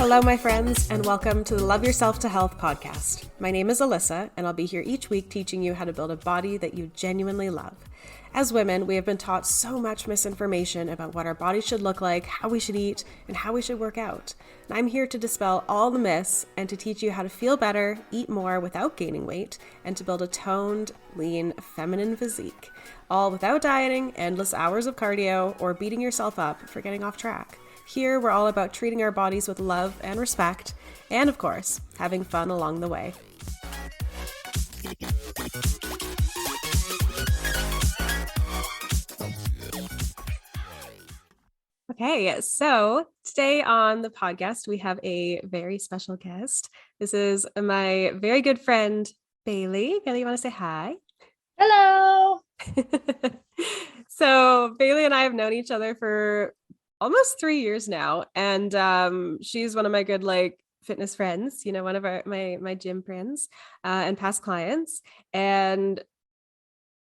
Hello, my friends, and welcome to the Love Yourself to Health podcast. My name is Alyssa, and I'll be here each week teaching you how to build a body that you genuinely love. As women, we have been taught so much misinformation about what our bodies should look like, how we should eat, and how we should work out. And I'm here to dispel all the myths and to teach you how to feel better, eat more without gaining weight, and to build a toned, lean, feminine physique. All without dieting, endless hours of cardio, or beating yourself up for getting off track. Here, we're all about treating our bodies with love and respect, and of course, having fun along the way. Okay, so today on the podcast, we have a very special guest. This is my very good friend, Bailey. Bailey, you want to say hi? Hello. So Bailey and I have known each other for almost 3 years now. And she's one of my good fitness friends, one of my gym friends and past clients. And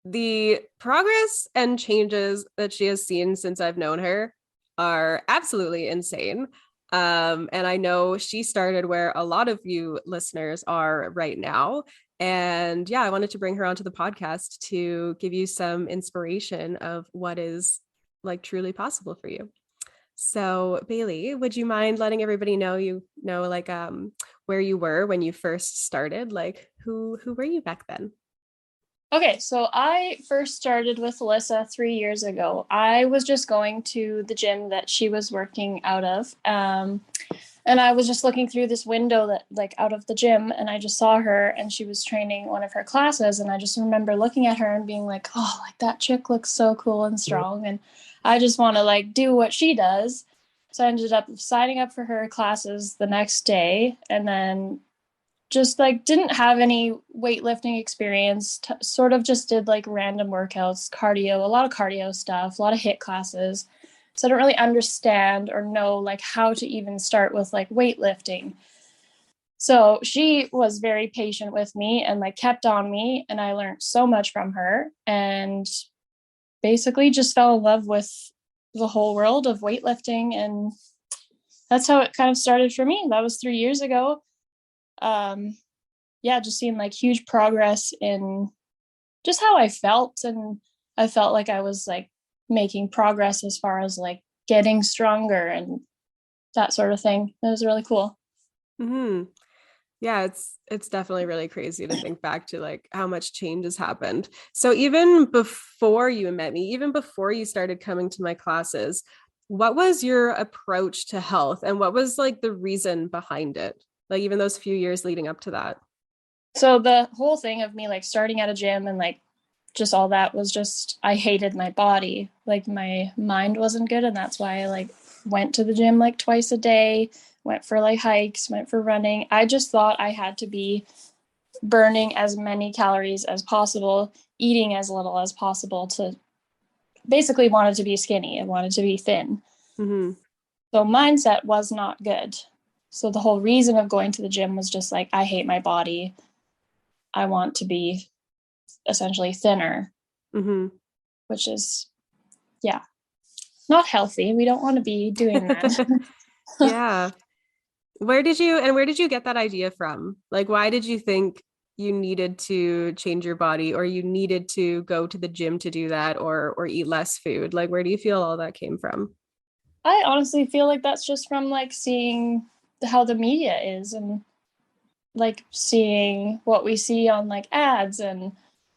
the progress and changes that she has seen since I've known her are absolutely insane. And I know she started where a lot of you listeners are right now. And yeah, I wanted to bring her onto the podcast to give you some inspiration of what is truly possible for you. So Bailey, would you mind letting everybody know, where you were when you first started? Who were you back then? Okay, so I first started with Alyssa 3 years ago. I was just going to the gym that she was working out of. And I was just looking through this window that out of the gym, and I just saw her and she was training one of her classes. And I just remember looking at her and being like, oh, that chick looks so cool and strong. And I just want to do what she does. So I ended up signing up for her classes the next day, and then just didn't have any weightlifting experience, sort of just did random workouts, cardio, a lot of cardio stuff, a lot of HIIT classes. So I don't really understand or know how to even start with weightlifting. So she was very patient with me and kept on me, and I learned so much from her, and basically just fell in love with the whole world of weightlifting. And that's how it kind of started for me. That was 3 years ago. Just seeing huge progress in just how I felt. And I felt like I was making progress as far as getting stronger and that sort of thing. It was really cool. Mm-hmm. Yeah, it's definitely really crazy to think back to how much change has happened. So even before you met me, even before you started coming to my classes, what was your approach to health, and what was the reason behind it? Even those few years leading up to that. So the whole thing of me starting at a gym and just all that was just, I hated my body. My mind wasn't good, and that's why I went to the gym twice a day, went for hikes, went for running. I just thought I had to be burning as many calories as possible, eating as little as possible, to basically wanted to be skinny. I wanted to be thin. Mm-hmm. So mindset was not good. So the whole reason of going to the gym was just I hate my body. I want to be essentially thinner, mm-hmm. which is, not healthy. We don't want to be doing that. Yeah. Where did you get that idea from? Why did you think you needed to change your body, or you needed to go to the gym to do that, or eat less food? Where do you feel all that came from? I honestly feel that's just from seeing how the media is, and seeing what we see on ads and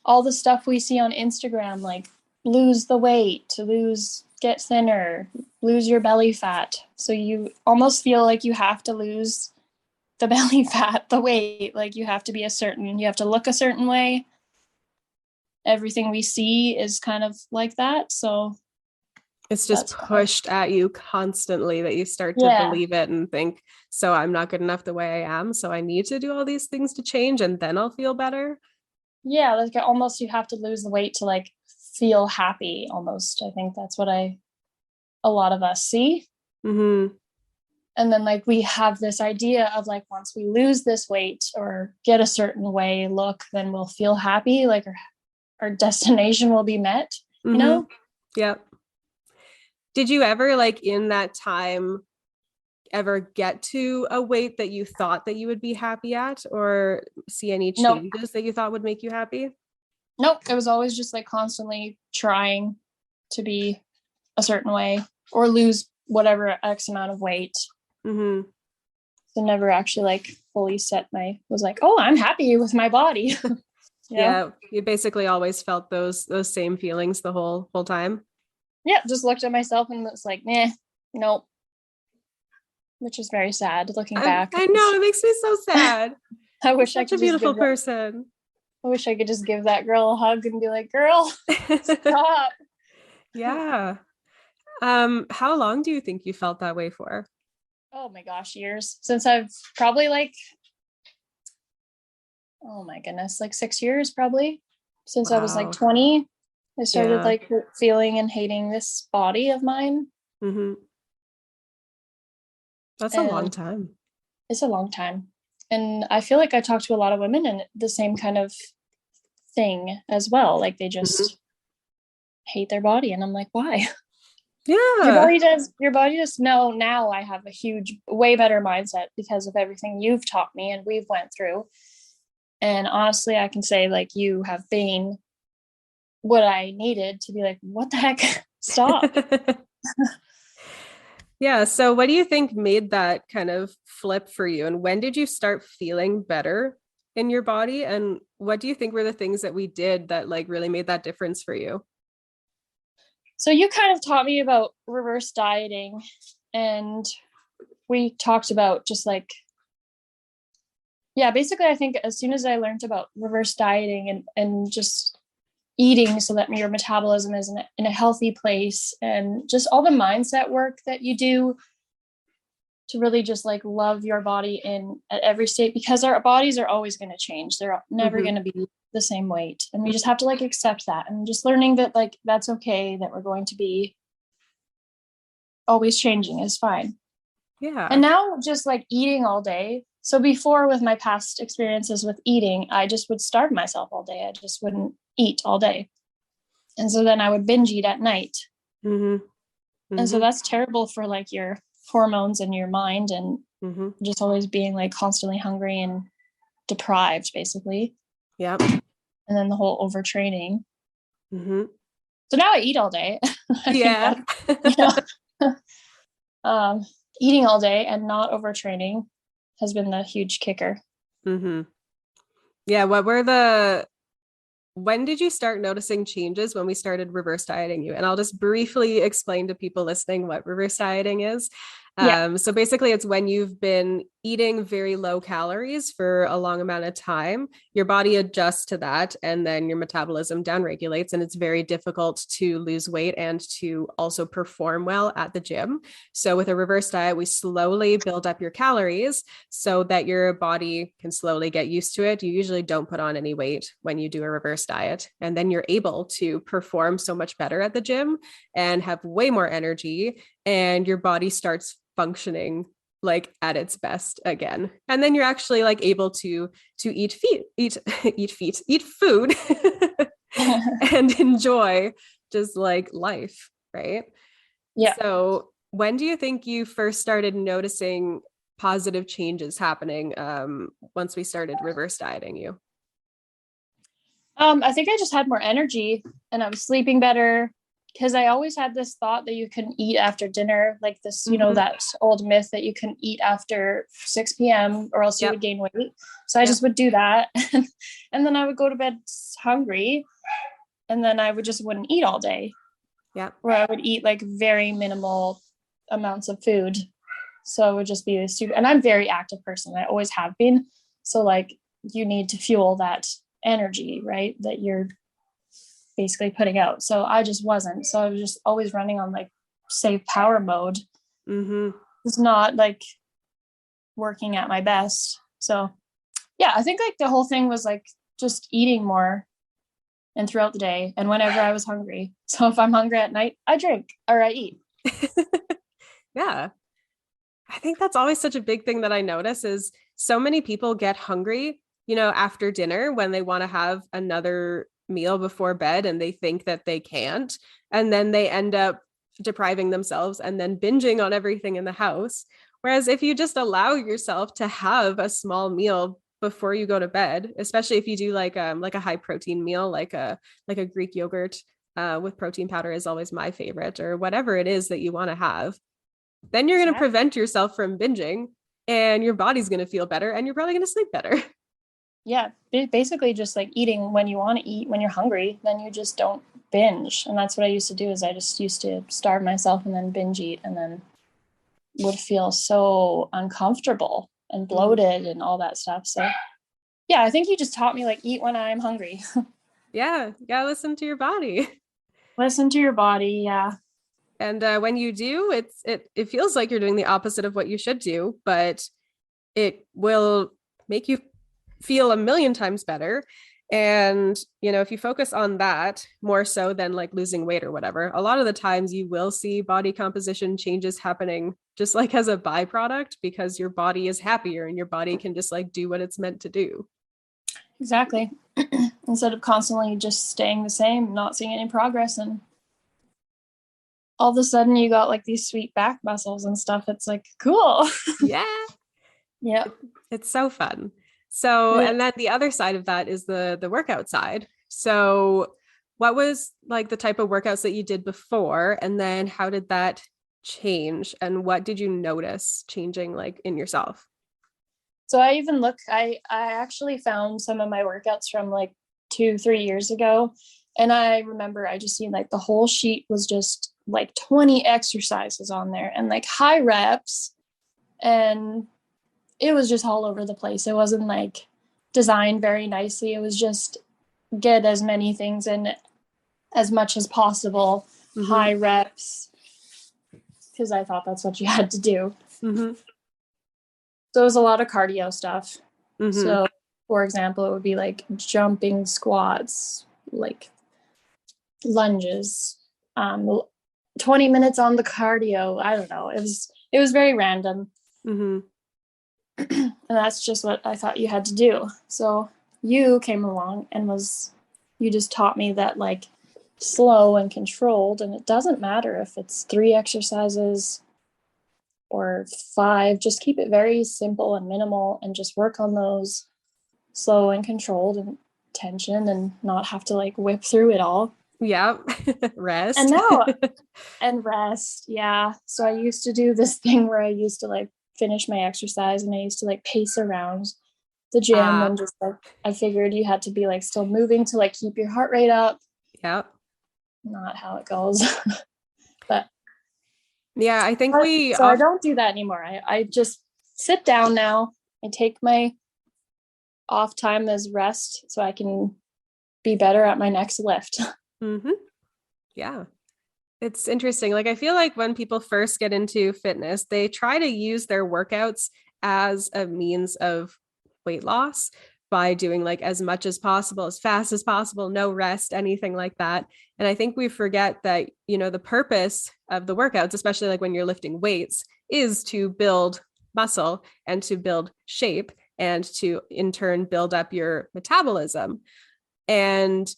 all the stuff we see on Instagram, lose the weight to get thinner, lose your belly fat. So you almost feel you have to lose the belly fat, the weight, you have to look a certain way. Everything we see is kind of like that. So it's just pushed at you constantly that you start to believe it and think, so I'm not good enough the way I am, so I need to do all these things to change, and then I'll feel better. Yeah, almost you have to lose the weight to feel happy almost. I think that's what a lot of us see. Mm-hmm. And then we have this idea of once we lose this weight or get a certain way look, then we'll feel happy, our destination will be met, mm-hmm. Yep. Did you ever in that time ever get to a weight that you thought that you would be happy at, or see any Nope. changes that you thought would make you happy? Nope. It was always just like constantly trying to be a certain way or lose whatever X amount of weight. Mm-hmm. So never actually like fully was like, oh, I'm happy with my body. Yeah, you basically always felt those same feelings the whole time. Yeah, just looked at myself and was like, nah, nope. Which is very sad looking back. I know, it makes me so sad. I You're wish I such a could just beautiful person. I wish I could just give that girl a hug and be like, girl, stop. Yeah. How long do you think you felt that way for? Oh my gosh, years. Since I've probably like, oh my goodness, like 6 years probably. Since I was like Wow. 20, I started Yeah. like feeling and hating this body of mine. Mm-hmm. That's a long And time. it's a long time. And I feel like I talk to a lot of women and the same kind of thing as well. Like they Mm-hmm. just hate their body. And I'm like, why? Yeah. Your body does know. Now I have a huge, way better mindset because of everything you've taught me and we've went through. And honestly, I can say like you have been what I needed to be like, what the heck? Stop. Yeah. So what do you think made that kind of flip for you? And when did you start feeling better in your body? And what do you think were the things that we did that like really made that difference for you? So you kind of taught me about reverse dieting, and we talked about just like, yeah, basically I think as soon as I learned about reverse dieting and just eating so that your metabolism is in a healthy place, and just all the mindset work that you do to really just like love your body in at every state, because our bodies are always going to change. They're never Mm-hmm. going to be the same weight. And we just have to like accept that, and just learning that like that's okay, that we're going to be always changing is fine. And Yeah. now just like eating all day. So before, with my past experiences with eating, I just would starve myself all day. I just wouldn't eat all day. And so then I would binge eat at night. Mm-hmm. And so Mm-hmm. that's terrible for like your hormones and your mind, and Mm-hmm. just always being like constantly hungry and deprived basically. Yep. And then the whole overtraining. Mm-hmm. So now I eat all day. I think Yeah. that, you know, um, eating all day and not overtraining has been the huge kicker. Mm-hmm. Yeah. When did you start noticing changes when we started reverse dieting you? And I'll just briefly explain to people listening what reverse dieting is. Yeah. So basically, it's when you've been eating very low calories for a long amount of time, your body adjusts to that, and then your metabolism downregulates, and it's very difficult to lose weight and to also perform well at the gym. So with a reverse diet, we slowly build up your calories so that your body can slowly get used to it. You usually don't put on any weight when you do a reverse diet, and then you're able to perform so much better at the gym and have way more energy, and your body starts functioning like at its best again. And then you're actually like able to eat food and enjoy just like life, right? Yeah. So when do you think you first started noticing positive changes happening once we started reverse dieting you? I think I just had more energy and I was sleeping better, because I always had this thought that you couldn't eat after dinner, like this, Mm-hmm. that old myth that you can eat after 6 p.m. or else you would Yep. gain weight. So I Yep. just would do that. And then I would go to bed hungry, and then I would just wouldn't eat all day, Yep. where I would eat like very minimal amounts of food. So it would just be super, and I'm a very active person. I always have been. So like you need to fuel that energy, right? That you're basically putting out. So I just wasn't. So I was just always running on like save power mode. Mm-hmm. It's not like working at my best. So yeah, I think like the whole thing was like just eating more and throughout the day and whenever I was hungry. So if I'm hungry at night, I drink or I eat. Yeah. I think that's always such a big thing that I notice is so many people get hungry, after dinner when they want to have another meal before bed and they think that they can't. And then they end up depriving themselves and then binging on everything in the house. Whereas if you just allow yourself to have a small meal before you go to bed, especially if you do like a high protein meal, like a Greek yogurt with protein powder is always my favorite, or whatever it is that you want to have, then you're going to Exactly. prevent yourself from binging, and your body's going to feel better, and you're probably going to sleep better. Yeah, basically just like eating when you want to eat when you're hungry, then you just don't binge. And that's what I used to do is I just used to starve myself and then binge eat and then would feel so uncomfortable and Mhm. bloated and all that stuff. So yeah, I think you just taught me like eat when I'm hungry. Yeah, you gotta listen to your body. Listen to your body. Yeah. And when you do, it feels like you're doing the opposite of what you should do, but it will make you feel a million times better. And if you focus on that more so than like losing weight or whatever, a lot of the times you will see body composition changes happening just like as a byproduct, because your body is happier and your body can just like do what it's meant to do. Exactly. Instead of constantly just staying the same, not seeing any progress, and all of a sudden you got like these sweet back muscles and stuff. It's like cool. Yeah, Yeah. it, it's so fun. So, and then the other side of that is the workout side. So, what was like the type of workouts that you did before, and then how did that change, and what did you notice changing like in yourself? So I actually found some of my workouts from like 2, 3 years ago. And I remember I just seen like the whole sheet was just like 20 exercises on there and like high reps. And it was just all over the place. It wasn't like designed very nicely. It was just get as many things in as much as possible, Mm-hmm. high reps, because I thought that's what you had to do. Mm-hmm. So it was a lot of cardio stuff. Mm-hmm. So, for example, it would be like jumping squats, like lunges, 20 minutes on the cardio. I don't know. It was very random. Mm-hmm. And that's just what I thought you had to do. So you came along and you just taught me that like slow and controlled, and it doesn't matter if it's 3 exercises or 5, just keep it very simple and minimal and just work on those slow and controlled and tension and not have to like whip through it all. Yeah. And Rest. now and rest. Yeah. So I used to do this thing where I used to like finish my exercise and I used to like pace around the gym Ah, and just like I figured you had to be like still moving to like keep your heart rate up. yeah. Not how it goes. but Yeah, I think we so I off don't do that anymore. I just sit down now. I take my off time as rest so I can be better at my next lift. mm-hmm. Yeah. It's interesting. Like I feel like when people first get into fitness, they try to use their workouts as a means of weight loss by doing like as much as possible, as fast as possible, no rest, anything like that. And I think we forget that, the purpose of the workouts, especially like when you're lifting weights, is to build muscle and to build shape and to in turn build up your metabolism. And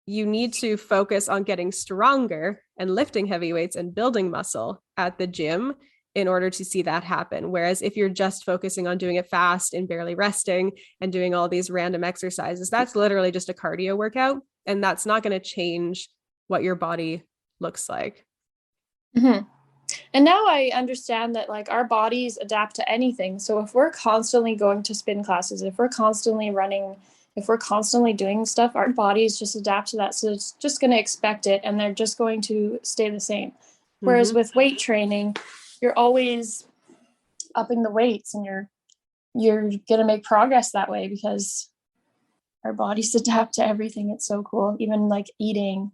you need to focus on getting stronger and lifting heavy weights and building muscle at the gym in order to see that happen. Whereas if you're just focusing on doing it fast and barely resting and doing all these random exercises, that's literally just a cardio workout. And that's not going to change what your body looks like. Mm-hmm. And now I understand that like our bodies adapt to anything. So if we're constantly going to spin classes, if we're constantly running, if we're constantly doing stuff, our bodies just adapt to that. So it's just going to expect it and they're just going to stay the same. Whereas Mm-hmm. with weight training, you're always upping the weights and you're going to make progress that way because our bodies adapt to everything. It's so cool. Even like eating,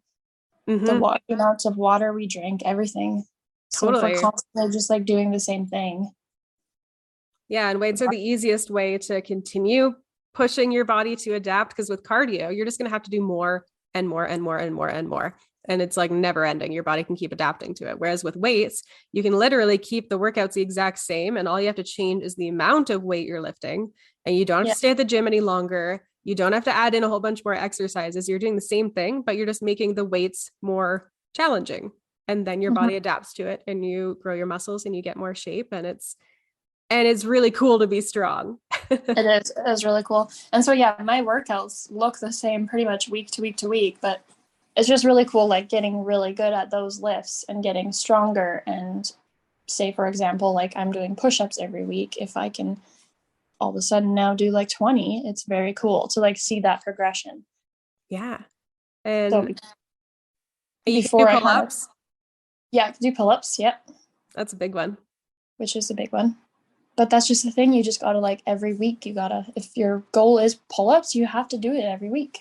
Mm-hmm. the amounts of water we drink, everything. So if we're Totally. constantly just like doing the same thing, Yeah, and weights are the easiest way to continue pushing your body to adapt, because with cardio, you're just going to have to do more and more and more and more and more. And it's like never ending. Your body can keep adapting to it. Whereas with weights, you can literally keep the workouts the exact same. And all you have to change is the amount of weight you're lifting. And you don't have yeah, to stay at the gym any longer. You don't have to add in a whole bunch more exercises. You're doing the same thing, but you're just making the weights more challenging. and then your Mhm. body adapts to it and you grow your muscles and you get more shape, and it's really cool to be strong. It is really cool. And so yeah, my workouts look the same pretty much week to week to week, but it's just really cool, like getting really good at those lifts and getting stronger. And say, for example, like I'm doing push-ups every week. If I can all of a sudden now do like 20, it's very cool to like see that progression. Yeah. So And you can do before I kind of, pull-ups. yeah, I can do pull-ups, yep, That's a big one. which is a big one. But that's just the thing. You just gotta like every week, you gotta, if your goal is pull-ups, you have to do it every week.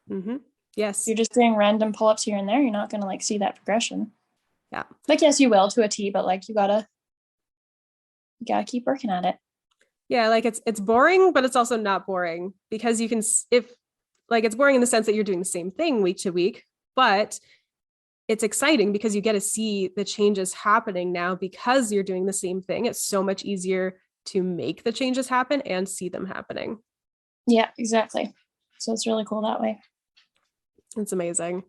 Mm-hmm. If Yes. you're just doing random pull-ups here and there, you're not gonna like see that progression. Yeah. Like, yes, you will to a T, but like you gotta keep working at it. Yeah, like it's boring, but it's also not boring because you can if like it's boring in the sense that you're doing the same thing week to week, but it's exciting because you get to see the changes happening now because you're doing the same thing. It's so much easier to make the changes happen and see them happening. Yeah, exactly. So it's really cool that way. It's amazing.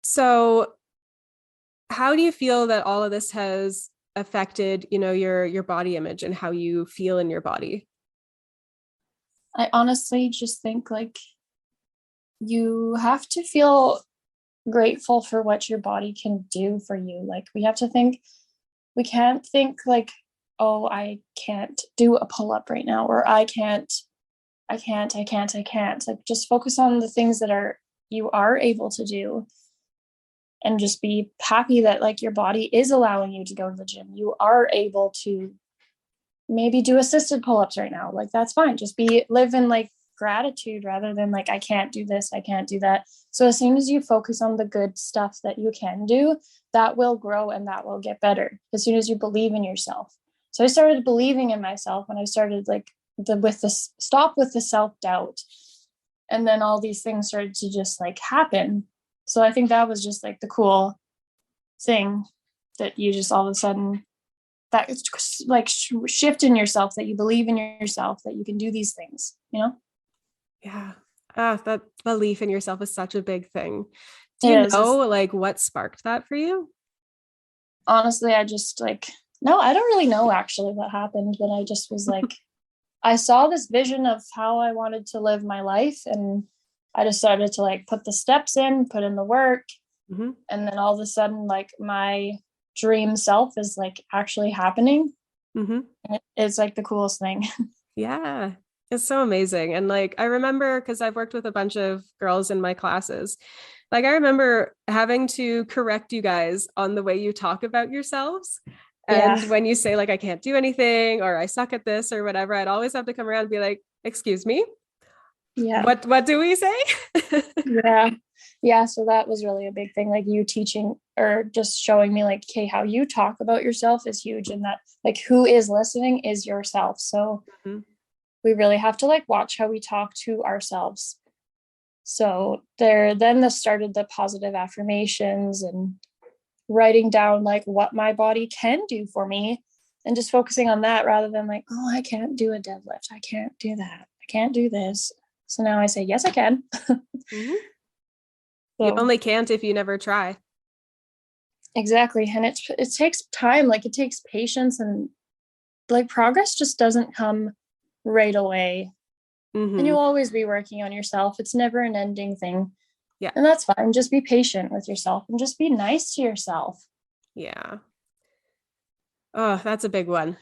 So, how do you feel that all of this has affected, your body image and how you feel in your body? I honestly just think like you have to feel grateful for what your body can do for you. Like we can't think like, oh, I can't do a pull up right now, or I can't. Like just focus on the things that are you are able to do and just be happy that like your body is allowing you to go to the gym. You are able to maybe do assisted pull-ups right now. Like that's fine. Just live in like gratitude rather than like I can't do this, I can't do that. So as soon as you focus on the good stuff that you can do, that will grow and that will get better as soon as you believe in yourself. So I started believing in myself when I started like stop with the self-doubt. And then all these things started to just like happen. So I think that was just like the cool thing that you just all of a sudden that it's like shift in yourself, that you believe in yourself, that you can do these things, you know? Yeah. That belief in yourself is such a big thing. Do It you is. know It's like what sparked that for you? honestly, I just like, no, I don't really know actually what happened, but I just was like, I saw this vision of how I wanted to live my life. And I decided to like put the steps in, put in the work. Mm-hmm. And then all of a sudden, like my dream self is like actually happening. Mm-hmm. And it's like the coolest thing. Yeah. It's so amazing. And like I remember because I've worked with a bunch of girls in my classes. Like I remember having to correct you guys on the way you talk about yourselves. Yeah. And when you say like I can't do anything or I suck at this or whatever, I'd always have to come around and be like, "Excuse me, Yeah. what do we say?" Yeah. Yeah. So that was really a big thing. Like you teaching or just showing me, like, okay, how you talk about yourself is huge. And that, like, who is listening is yourself. So Mhm. we really have to, like, watch how we talk to ourselves. So then this started the positive affirmations and writing down, like, what my body can do for me and just focusing on that rather than, like, oh, I can't do a deadlift. I can't do that. I can't do this. So now I say, yes, I can. Mhm. You So only can't if you never try. exactly. And it takes time, like it takes patience, and like progress just doesn't come right away. And Hmm. you'll always be working on yourself. It's never an ending thing. Yeah. And that's fine. Just be patient with yourself and just be nice to yourself. Yeah. Oh, that's a big one.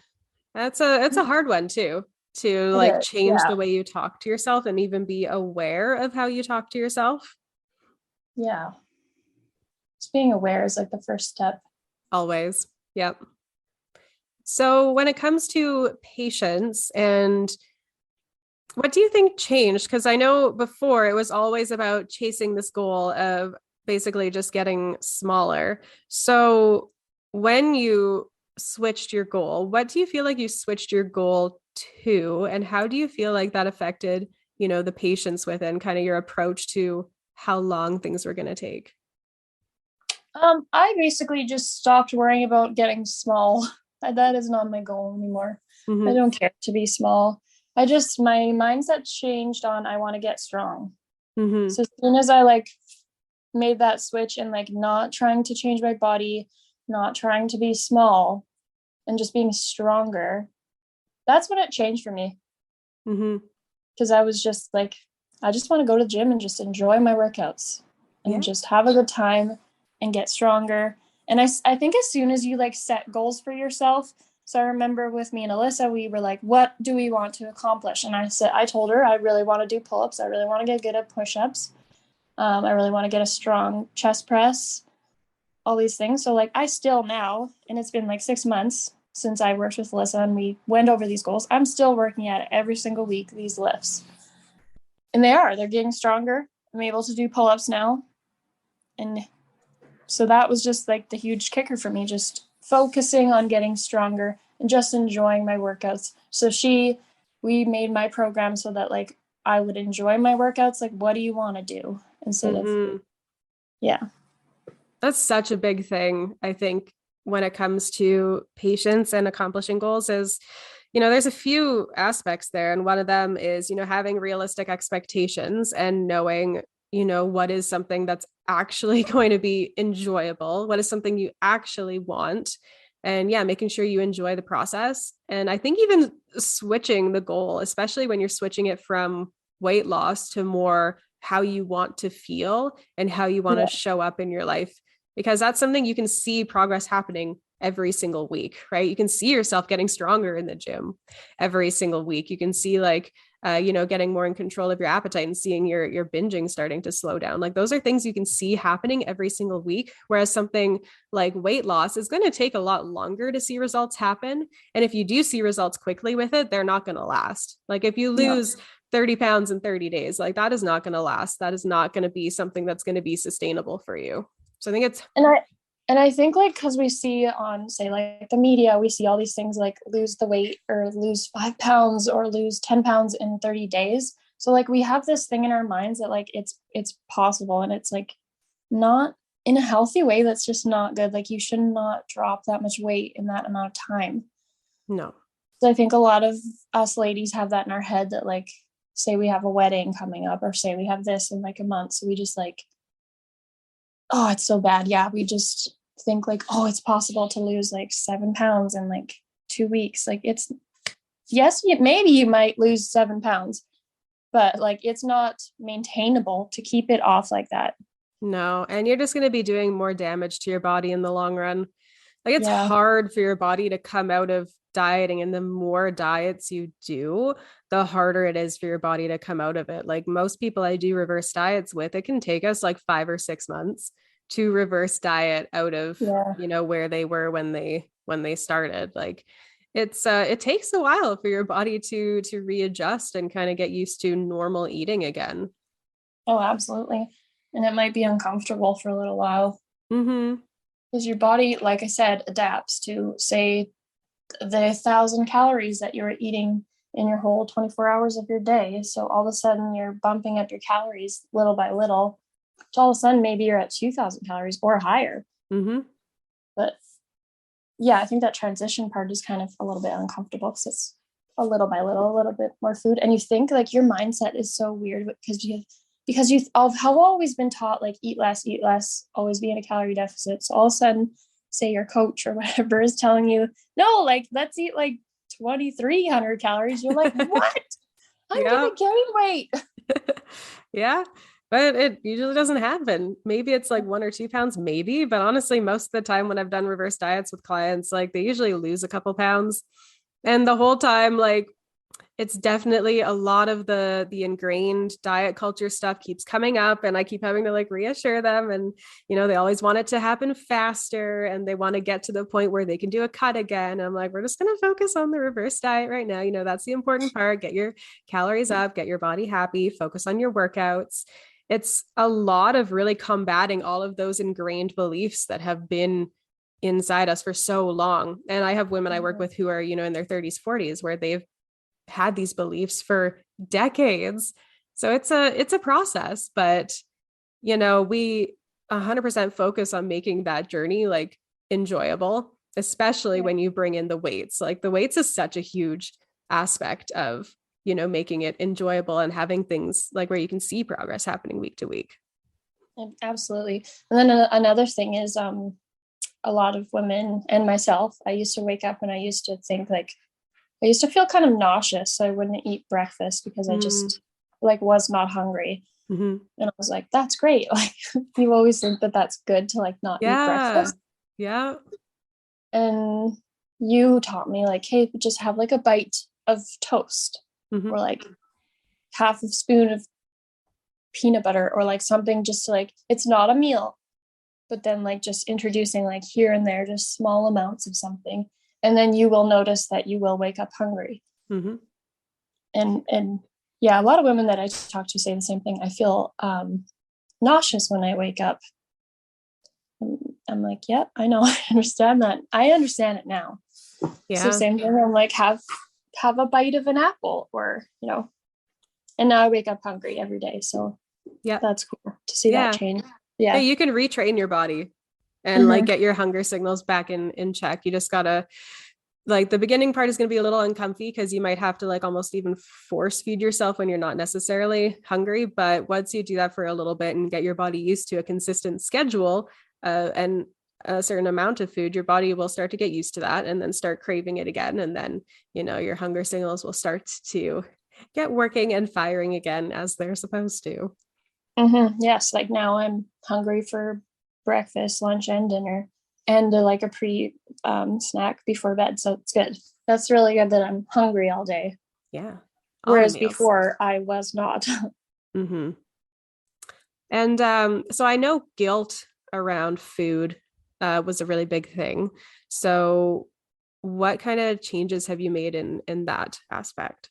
It's a hard one too, to It like is. change Yeah. the way you talk to yourself and even be aware of how you talk to yourself. Yeah. Just being aware is like the first step. Always. Yep. So when it comes to patience and what do you think changed? Because I know before it was always about chasing this goal of basically just getting smaller. So when you switched your goal, what do you feel like you switched your goal to? And how do you feel like that affected, the patience within kind of your approach to how long things were going to take? I basically just stopped worrying about getting small. That is not my goal anymore. I Mm-hmm. don't care to be small. My mindset changed on I want to get strong. Mm-hmm. So as soon as I like made that switch and like not trying to change my body, not trying to be small, and just being stronger, that's when it changed for me. Mm-hmm. Because I was just like, I just want to go to the gym and just enjoy my workouts and Yeah. just have a good time and get stronger. And I think as soon as you like set goals for yourself, so I remember with me and Alyssa, we were like, what do we want to accomplish? And I told her, I really want to do pull-ups. I really want to get good at push-ups. I really want to get a strong chest press, all these things. So like I still now, and it's been like 6 months since I worked with Alyssa and we went over these goals. I'm still working at it every single week, these lifts. And they're getting stronger. I'm able to do pull-ups now. And so that was just like the huge kicker for me, just focusing on getting stronger and just enjoying my workouts. So we made my program so that like I would enjoy my workouts. Like, what do you want to do instead of, Mm-hmm. yeah. That's such a big thing, I think, when it comes to patience and accomplishing goals is, there's a few aspects there. And one of them is, having realistic expectations and knowing, what is something that's actually going to be enjoyable, what is something you actually want. And yeah, making sure you enjoy the process. And I think even switching the goal, especially when you're switching it from weight loss to more how you want to feel and how you want to Yeah. show up in your life, because that's something you can see progress happening every single week, right? You can see yourself getting stronger in the gym every single week. You can see like, getting more in control of your appetite and seeing your binging starting to slow down. Like those are things you can see happening every single week. Whereas something like weight loss is going to take a lot longer to see results happen. And if you do see results quickly with it, they're not going to last. Like if you No. lose 30 pounds in 30 days, like that is not going to last. That is not going to be something that's going to be sustainable for you. So I think it's And I think like because we see on say like the media, we see all these things like lose the weight or lose 5 pounds or lose 10 pounds in 30 days. So like we have this thing in our minds that like it's possible and it's like not in a healthy way. That's just not good. Like you should not drop that much weight in that amount of time. no. So I think a lot of us ladies have that in our head that like say we have a wedding coming up or say we have this in like a month. So we just like, oh, it's so bad. Yeah, we just think like, oh, it's possible to lose like 7 pounds in like 2 weeks. Like it's yes, maybe you might lose 7 pounds, but like it's not maintainable to keep it off like that. No. And you're just going to be doing more damage to your body in the long run. Like it's Yeah. hard for your body to come out of dieting. And the more diets you do, the harder it is for your body to come out of it. Like most people I do reverse diets with, it can take us like 5 or 6 months to reverse diet out of, Yeah. where they were when they started. Like it takes a while for your body to readjust and kind of get used to normal eating again. Oh, absolutely. And it might be uncomfortable for a little while Mm-hmm. because your body, like I said, adapts to say the 1,000 calories that you're eating in your whole 24 hours of your day. So all of a sudden you're bumping up your calories little by little. So all of a sudden maybe you're at 2,000 calories or higher. Mm-hmm. But yeah, I think that transition part is kind of a little bit uncomfortable because it's a little by little, a little bit more food. And you think like your mindset is so weird because have always been taught like eat less, always be in a calorie deficit. So all of a sudden, say your coach or whatever is telling you, no, like let's eat like 2,300 calories. You're like, what? I'm Yeah. gonna gain weight. Yeah. But it usually doesn't happen. Maybe it's like 1 or 2 pounds, maybe. But honestly, most of the time when I've done reverse diets with clients, like they usually lose a couple pounds. And the whole time, like it's definitely a lot of the ingrained diet culture stuff keeps coming up. And I keep having to like reassure them. And, they always want it to happen faster and they want to get to the point where they can do a cut again. I'm like, we're just going to focus on the reverse diet right now. That's the important part. Get your calories up, get your body happy, focus on your workouts. It's a lot of really combating all of those ingrained beliefs that have been inside us for so long. And I have women I work with who are, in their 30s, 40s, where they've had these beliefs for decades. So it's a process, but we 100% focus on making that journey like enjoyable, especially Yeah. when you bring in the weights. Like the weights is such a huge aspect of, making it enjoyable and having things like where you can see progress happening week to week. Absolutely. And then another thing is a lot of women and myself, I used to wake up and I used to think like I used to feel kind of nauseous, so I wouldn't eat breakfast because I Mm. just like was not hungry. Hmm. And I was like, that's great. Like you always think that that's good to like not eat Yeah. breakfast. Yeah. And you taught me like, hey, just have like a bite of toast or Hmm. like half a spoon of peanut butter or like something just to like it's not a meal, but then like just introducing like here and there just small amounts of something, and then you will notice that you will wake up hungry. Hmm. And yeah, a lot of women that I talk to say the same thing. I feel nauseous when I wake up. And I'm like, yeah, I know. I understand it now. So Yeah. same thing, I'm like have a bite of an apple, or and now I wake up hungry every day, so Yeah. that's cool to see that Yeah. change. Hey, Yeah. you can retrain your body and like Mm-hmm. get your hunger signals back in check. You just gotta like the beginning part is going to be a little uncomfy because you might have to like almost even force feed yourself when you're not necessarily hungry. But once you do that for a little bit and get your body used to a consistent schedule and a certain amount of food, your body will start to get used to that and then start craving it again. And then, your hunger signals will start to get working and firing again as they're supposed to. Mm-hmm. Yes, like now I'm hungry for breakfast, lunch, and dinner, and like a pre snack before bed. So it's good. That's really good that I'm hungry all day. Yeah. All the Whereas meals. before I was not. Mm-hmm. And so I know guilt around food was a really big thing. So what kind of changes have you made in that aspect?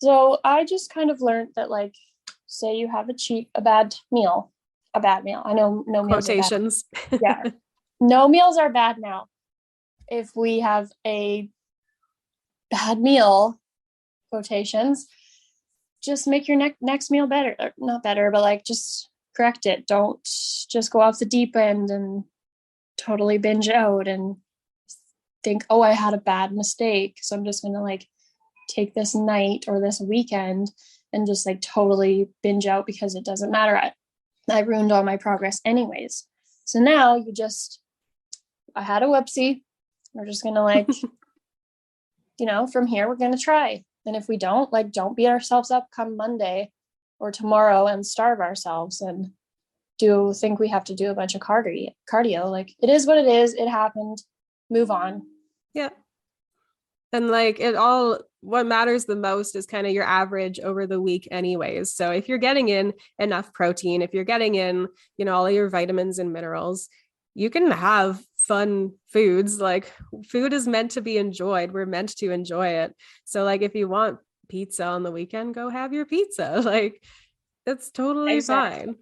So I just kind of learned that, like, say you have a bad meal. I know no meals are bad. Quotations. Yeah, no meals are bad now. If we have a bad meal, quotations, just make your next meal better. Or not better, but like just correct it. Don't just go off the deep end and totally binge out and think, oh, I had a bad mistake, so I'm just gonna like take this night or this weekend and just like totally binge out because it doesn't matter. I ruined all my progress anyways. So now I had a whoopsie. We're just gonna like, from here we're gonna try. And if we don't, like, don't beat ourselves up come Monday or tomorrow and starve ourselves and do think we have to do a bunch of cardio. Like it is what it is. It happened. Move on. Yeah. And like it all, what matters the most is kind of your average over the week, anyways. So if you're getting in enough protein, if you're getting in, all your vitamins and minerals, you can have fun foods. Like food is meant to be enjoyed. We're meant to enjoy it. So, like, if you want pizza on the weekend, go have your pizza. Like, it's totally Exactly. fine.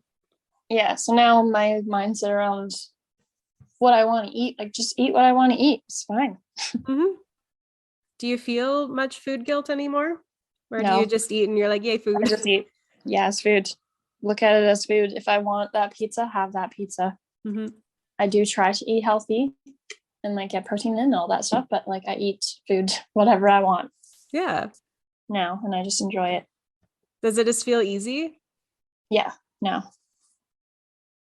Yeah. So now my mindset around what I want to eat, like just eat what I want to eat. It's fine. Mm-hmm. Do you feel much food guilt anymore? Or do you No, just eat and you're like, yay, I food? just eat. Yeah, it's food. Look at it as food. If I want that pizza, have that pizza. Mm-hmm. I do try to eat healthy and like get protein in and all that stuff, but like I eat food, whatever I want Yeah. now, and I just enjoy it. Does it just feel easy? Yeah, now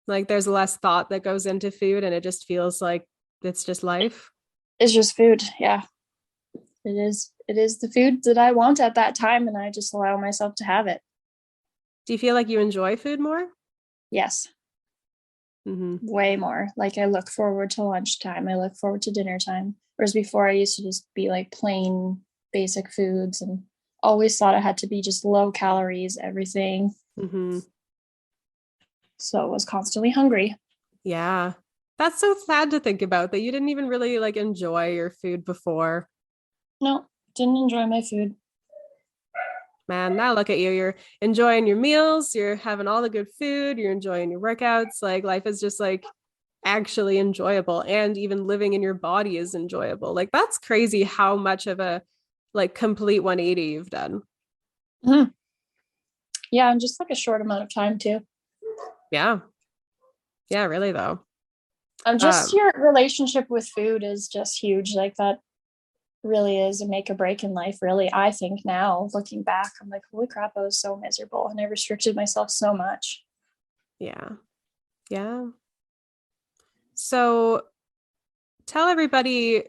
Like there's less thought that goes into food and it just feels like it's just life. it's just food. Yeah, it is. It is the food that I want at that time, and I just allow myself to have it. Do you feel like you enjoy food more? Yes, Mm-hmm. way more. Like I look forward to lunchtime. I look forward to dinner time. Whereas before, I used to just be like plain basic foods and always thought it had to be just low calories, everything. Mm-hmm. So I was constantly hungry. Yeah. That's so sad to think about that you didn't even really like enjoy your food before. No, didn't enjoy my food. Man, now look at you. You're enjoying your meals, you're having all the good food, you're enjoying your workouts. Like life is just like actually enjoyable and even living in your body is enjoyable. Like that's crazy how much of a like complete 180 you've done. Mm-hmm. Yeah, in just like a short amount of time too. Yeah. Yeah, really though. Just Um your relationship with food is just huge. Like that really is a make or break in life. Really, I think now looking back, I'm like, holy crap, I was so miserable and I restricted myself so much. yeah. Yeah. So tell everybody,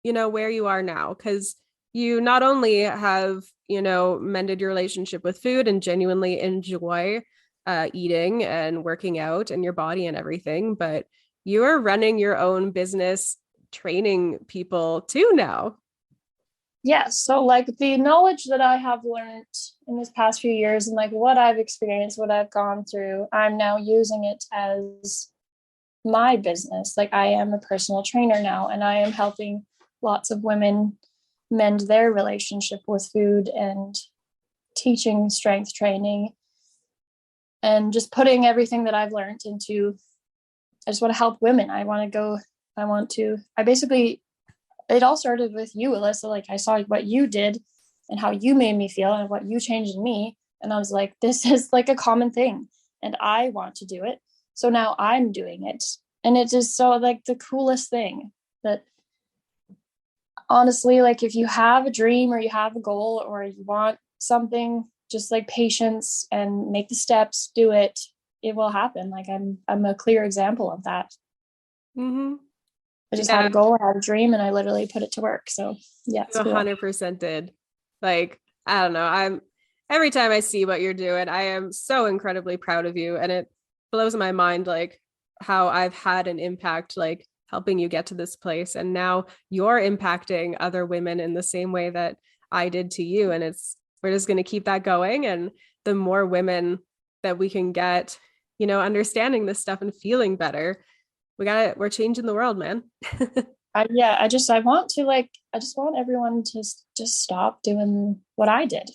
where you are now, because you not only have, mended your relationship with food and genuinely enjoy eating and working out and your body and everything, but you are running your own business, training people too now. Yeah, so like the knowledge that I have learned in this past few years and like what I've experienced, what I've gone through, I'm now using it as my business. Like I am a personal trainer now, and I am helping lots of women mend their relationship with food and teaching strength training and just putting everything that I've learned into. I just want to help women. I basically, it all started with you, Alyssa. Like I saw what you did and how you made me feel and what you changed in me. And I was like, this is like a common thing and I want to do it. So now I'm doing it. And it is so like the coolest thing that honestly, like if you have a dream or you have a goal or you want something, just like patience and make the steps, do it, it will happen. Like I'm a clear example of that. Mm-hmm. I just had Yeah, a goal, I had a dream, and I literally put it to work. So yeah, you it's cool. 100% did. Like, I don't know. Every time I see what you're doing, I am so incredibly proud of you. And it blows my mind, like, how I've had an impact, like, helping you get to this place. And now you're impacting other women in the same way that I did to you. And we're just going to keep that going. And the more women that we can get, understanding this stuff and feeling better, we're changing the world, man. I just want everyone to just stop doing what I did.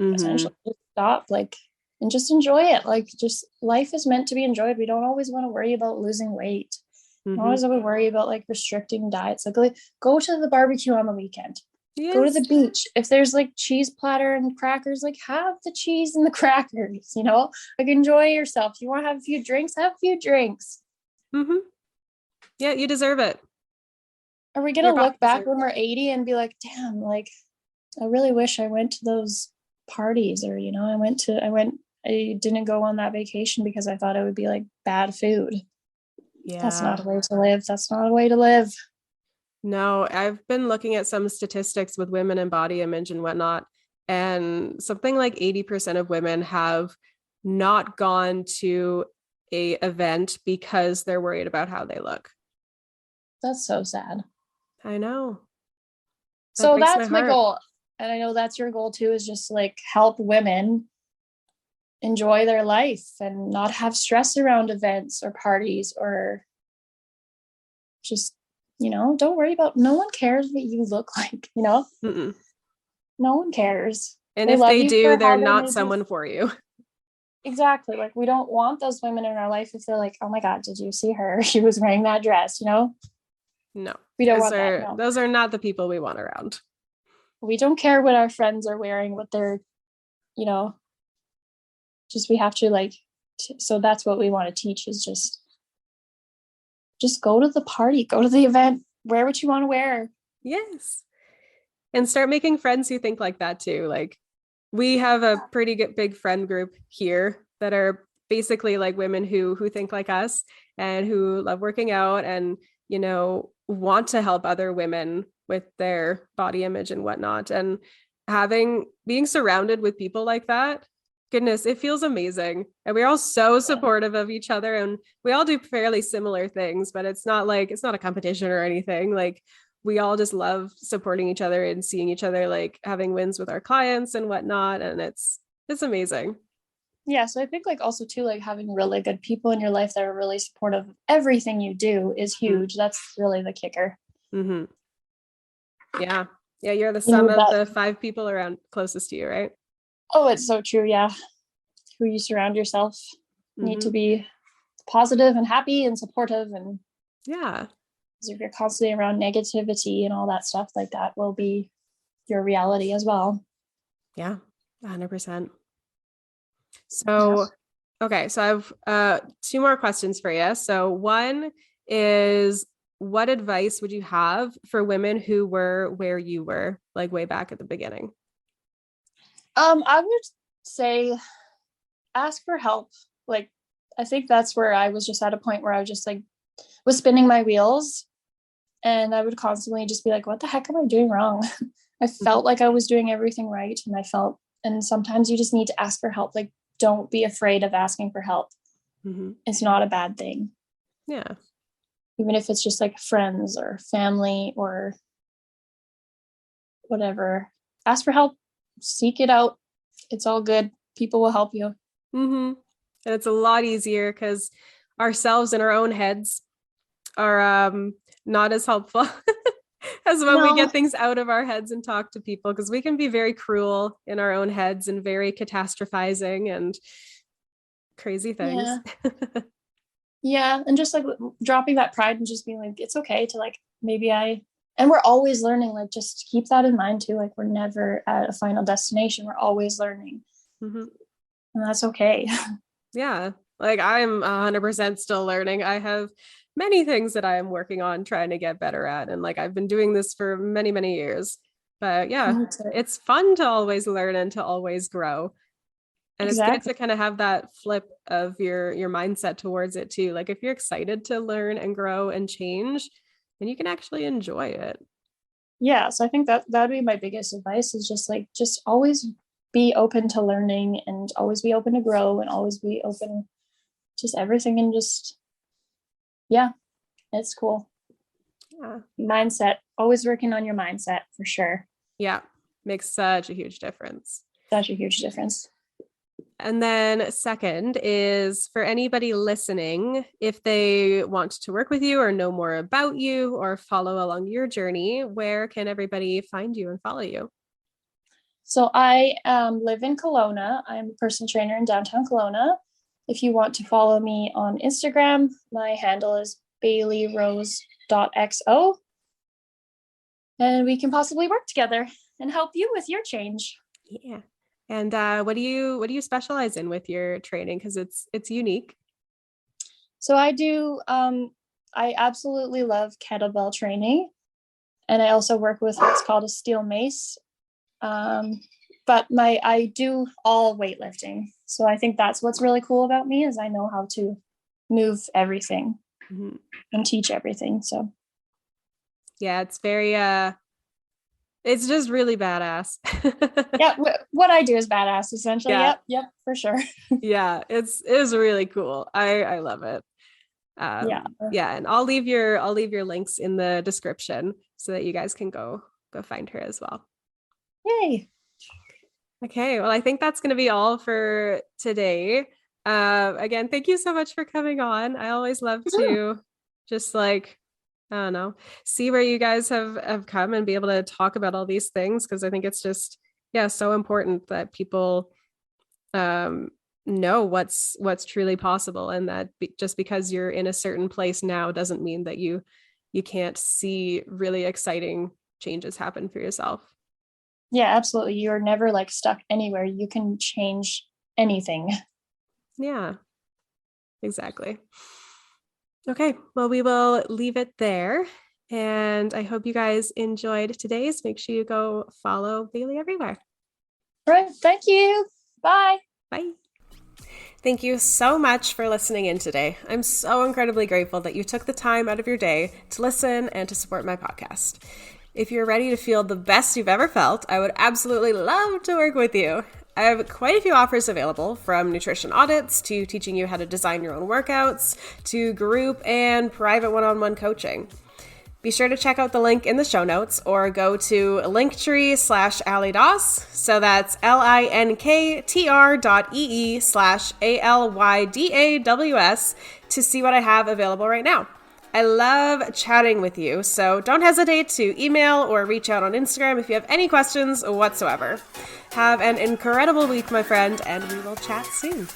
Mm-hmm. Essentially, just stop, like, and just enjoy it. Like, just life is meant to be enjoyed. We don't always want to worry about losing weight. We don't Mm-hmm. always have to worry about like restricting diets. Like, go to the barbecue on the weekend. Go to Yes. the beach. If there's like cheese platter and crackers, like have the cheese and the crackers. Like enjoy yourself. You want to have a few drinks, have a few drinks. Mm-hmm. Yeah, you deserve it. Are we Your gonna body look back deserves when it. we're 80 and be like, damn, like I really wish I went to those parties, or I didn't go on that vacation because I thought it would be like bad food. That's Yeah. not a way to live. That's not a way to live. No, I've been looking at some statistics with women and body image and whatnot, and something like 80% of women have not gone to a event because they're worried about how they look. That's so sad. I know. That So breaks my that's my heart. goal. And I know that's your goal too, is just like help women enjoy their life and not have stress around events or parties, or just, don't worry about, no one cares what you look like. Mm-mm. No one cares. And They if love they you do, for they're how they not made you. someone for you. Exactly. Like we don't want those women in our life if they're like, oh my God, did you see her? She was wearing that dress. No. We don't Those want that. are No. those are not the people we want around. We don't care what our friends are wearing, what they're, you know, just we have to like so that's what we want to teach, is just go to the party, go to the event, wear what you want to wear. Yes. And start making friends who think like that too. Like we have a pretty good big friend group here that are basically like women who think like us and who love working out and want to help other women with their body image and whatnot. And having being surrounded with people like that, goodness, it feels amazing. And we're all so supportive of each other, and we all do fairly similar things, but it's not a competition or anything. Like we all just love supporting each other and seeing each other like having wins with our clients and whatnot. And it's amazing. Yeah, so I think like also too, like having really good people in your life that are really supportive of everything you do is huge. That's really the kicker. Mm-hmm. Yeah. Yeah. You're the You sum need of that. the 5 people around closest to you, right? Oh, it's so true. Yeah, who you surround yourself, need to Mm-hmm. be positive and happy and supportive. And Yeah. if you're constantly around negativity and all that stuff, like that will be your reality as well. Yeah. 100%. Yeah. So, okay. So I've two more questions for you. So one is, what advice would you have for women who were where you were, like way back at the beginning? I would say ask for help. Like I think that's where I was just at a point where I was just like, was spinning my wheels, and I would constantly just be like, what the heck am I doing wrong? I felt like I was doing everything right. And sometimes you just need to ask for help. Like, don't be afraid of asking for help. Mm-hmm. It's not a bad thing. Yeah. Even if it's just like friends or family or whatever, ask for help, seek it out. It's all good. People will help you. Mm-hmm. And it's a lot easier because ourselves in our own heads are not as helpful as when we No. get things out of our heads and talk to people, because we can be very cruel in our own heads and very catastrophizing and crazy things. Yeah. Yeah. And just like dropping that pride and just being like, it's okay to like, and we're always learning, like, just keep that in mind too. Like, we're never at a final destination. We're always learning. Mm-hmm. And that's okay. Yeah. Like I'm 100% still learning. I have many things that I am working on trying to get better at. And like I've been doing this for many, many years. But yeah, it's fun to always learn and to always grow. And it's good Exactly. to kind of have that flip of your mindset towards it too. Like if you're excited to learn and grow and change, then you can actually enjoy it. Yeah. So I think that would be my biggest advice, is just like, just always be open to learning and always be open to grow and always be open just everything, and just, yeah, it's cool. Yeah. Mindset, always working on your mindset for sure. Yeah. Makes such a huge difference. Such a huge difference. And then second is for anybody listening, if they want to work with you or know more about you or follow along your journey, where can everybody find you and follow you? So I live in Kelowna. I'm a personal trainer in downtown Kelowna. If you want to follow me on Instagram, my handle is baileyrose.xo. And we can possibly work together and help you with your change. Yeah. And what do you specialize in with your training? Because it's unique. So I absolutely love kettlebell training. And I also work with what's called a steel mace. But I do all weightlifting. So I think that's what's really cool about me, is I know how to move everything and teach everything. So yeah, it's very it's just really badass. yeah, what I do is badass, essentially. Yeah. Yep, for sure. Yeah, it's really cool. I love it. Yeah, and I'll leave your links in the description so that you guys can go find her as well. Yay. Okay, well, I think that's going to be all for today. Again, thank you so much for coming on. I always love to just like, I don't know, see where you guys have come and be able to talk about all these things, because I think it's just, yeah, so important that people know what's truly possible, and that just because you're in a certain place now doesn't mean that you can't see really exciting changes happen for yourself. Yeah, absolutely. You're never like stuck anywhere. You can change anything. Yeah, exactly. Okay, well, we will leave it there. And I hope you guys enjoyed today's. Make sure you go follow Bailey everywhere. All right. Thank you. Bye. Bye. Thank you so much for listening in today. I'm so incredibly grateful that you took the time out of your day to listen and to support my podcast. If you're ready to feel the best you've ever felt, I would absolutely love to work with you. I have quite a few offers available, from nutrition audits to teaching you how to design your own workouts to group and private one-on-one coaching. Be sure to check out the link in the show notes or go to linktree/AlyDaws. So that's linktr.ee/ALYDAWS to see what I have available right now. I love chatting with you, so don't hesitate to email or reach out on Instagram if you have any questions whatsoever. Have an incredible week, my friend, and we will chat soon.